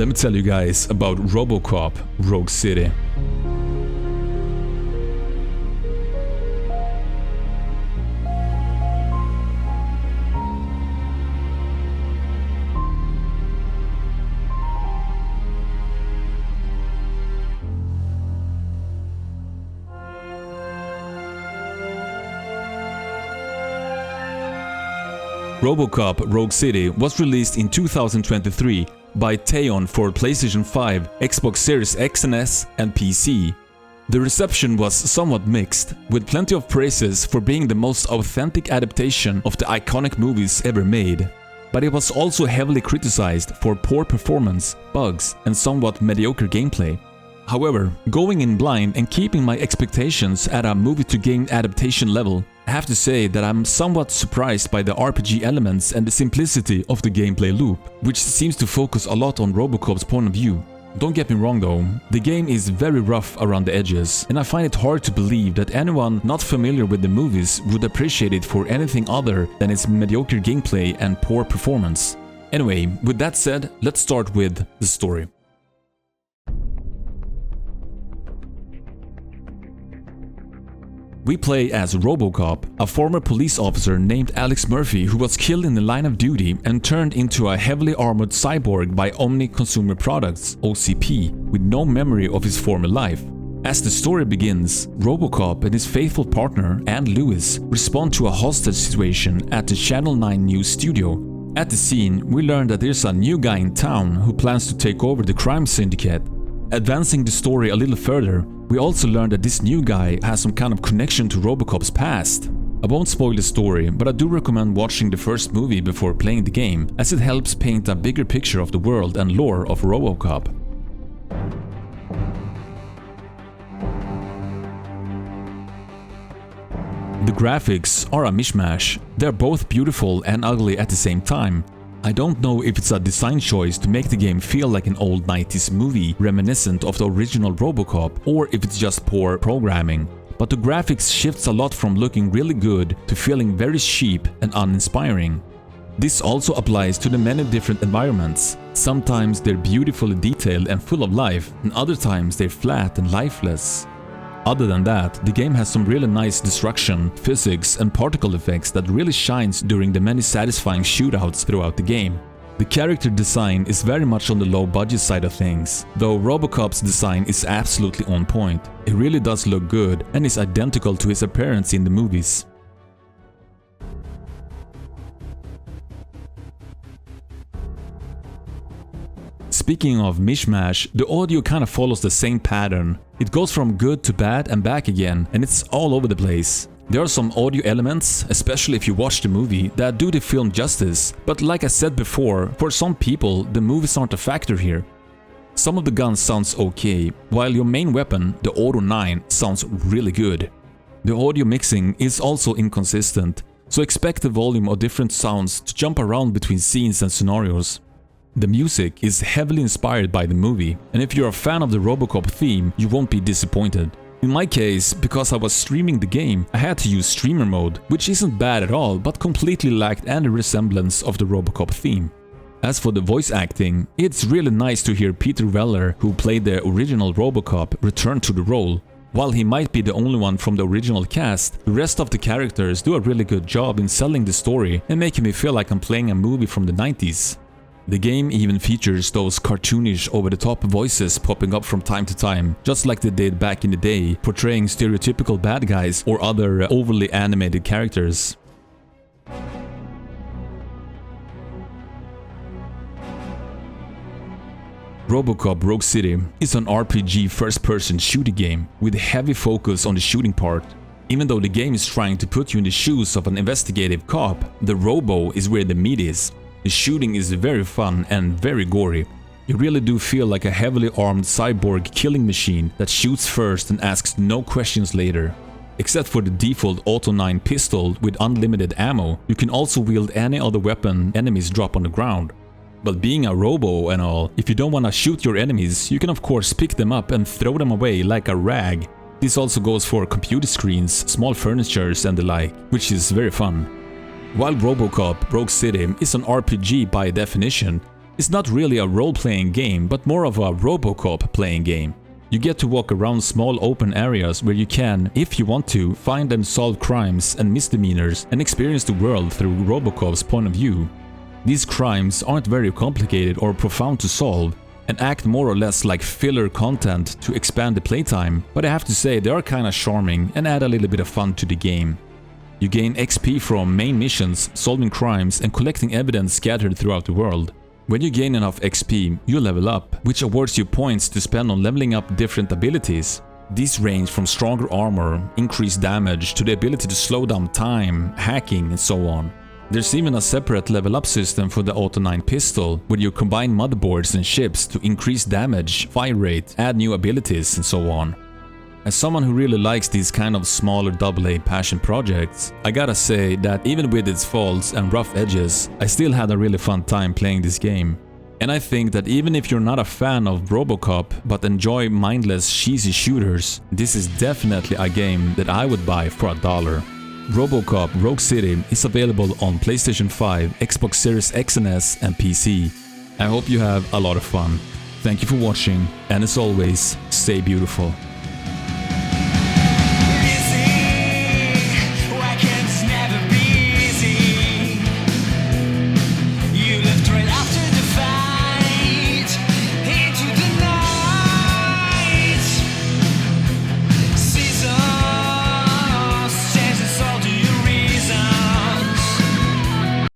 let me tell you guys about RoboCop Rogue City. RoboCop Rogue City was released in 2023 by Teon for PlayStation 5, Xbox Series X and S, and PC. The reception was somewhat mixed, with plenty of praises for being the most authentic adaptation of the iconic movies ever made. But it was also heavily criticized for poor performance, bugs, and somewhat mediocre gameplay. However, going in blind and keeping my expectations at a movie-to-game adaptation level, I have to say that I'm somewhat surprised by the RPG elements and the simplicity of the gameplay loop, which seems to focus a lot on RoboCop's point of view. Don't get me wrong though, the game is very rough around the edges, and I find it hard to believe that anyone not familiar with the movies would appreciate it for anything other than its mediocre gameplay and poor performance. Anyway, with that said, let's start with the story. We play as RoboCop, a former police officer named Alex Murphy who was killed in the line of duty and turned into a heavily armored cyborg by Omni Consumer Products, OCP, with no memory of his former life. As the story begins, RoboCop and his faithful partner, Ann Lewis, respond to a hostage situation at the Channel 9 News studio. At the scene, we learn that there's a new guy in town who plans to take over the crime syndicate. Advancing the story a little further, we also learn that this new guy has some kind of connection to RoboCop's past. I won't spoil the story, but I do recommend watching the first movie before playing the game, as it helps paint a bigger picture of the world and lore of RoboCop. The graphics are a mishmash. They're both beautiful and ugly at the same time. I don't know if it's a design choice to make the game feel like an old 90s movie reminiscent of the original RoboCop, or if it's just poor programming. But the graphics shifts a lot from looking really good to feeling very cheap and uninspiring. This also applies to the many different environments. Sometimes they're beautifully detailed and full of life, and other times they're flat and lifeless. Other than that, the game has some really nice destruction, physics and particle effects that really shines during the many satisfying shootouts throughout the game. The character design is very much on the low budget side of things, though RoboCop's design is absolutely on point. It really does look good and is identical to his appearance in the movies. Speaking of mishmash, the audio kind of follows the same pattern. It goes from good to bad and back again, and it's all over the place. There are some audio elements, especially if you watch the movie, that do the film justice, but like I said before, for some people, the movies aren't a factor here. Some of the guns sounds okay, while your main weapon, the Auto 9, sounds really good. The audio mixing is also inconsistent, so expect the volume of different sounds to jump around between scenes and scenarios. The music is heavily inspired by the movie, and if you're a fan of the RoboCop theme, you won't be disappointed. In my case, because I was streaming the game, I had to use streamer mode, which isn't bad at all, but completely lacked any resemblance of the RoboCop theme. As for the voice acting, it's really nice to hear Peter Weller, who played the original RoboCop, return to the role. While he might be the only one from the original cast, the rest of the characters do a really good job in selling the story and making me feel like I'm playing a movie from the 90s. The game even features those cartoonish over-the-top voices popping up from time to time, just like they did back in the day, portraying stereotypical bad guys or other overly animated characters. RoboCop Rogue City is an RPG first-person shooting game with a heavy focus on the shooting part. Even though the game is trying to put you in the shoes of an investigative cop, the Robo is where the meat is. The shooting is very fun and very gory. You really do feel like a heavily armed cyborg killing machine that shoots first and asks no questions later. Except for the default Auto 9 pistol with unlimited ammo, you can also wield any other weapon enemies drop on the ground. But being a robo and all, if you don't want to shoot your enemies, you can of course pick them up and throw them away like a rag. This also goes for computer screens, small furnitures and the like, which is very fun. While RoboCop Rogue City is an RPG by definition, It's not really a role-playing game, but more of a RoboCop playing game. You get to walk around small open areas where you can, if you want to, find and solve crimes and misdemeanors and experience the world through RoboCop's point of view. These crimes aren't very complicated or profound to solve, and act more or less like filler content to expand the playtime, but I have to say they are kinda charming and add a little bit of fun to the game. You gain XP from main missions, solving crimes and collecting evidence scattered throughout the world. When you gain enough XP, you level up, which awards you points to spend on leveling up different abilities. These range from stronger armor, increased damage, to the ability to slow down time, hacking and so on. There's even a separate level up system for the Auto 9 pistol, where you combine motherboards and chips to increase damage, fire rate, add new abilities and so on. As someone who really likes these kind of smaller AA passion projects, I gotta say that even with its faults and rough edges, I still had a really fun time playing this game. And I think that even if you're not a fan of RoboCop but enjoy mindless cheesy shooters, this is definitely a game that I would buy for $1. RoboCop Rogue City is available on PlayStation 5, Xbox Series X and S and PC. I hope you have a lot of fun. Thank you for watching, and as always, stay beautiful.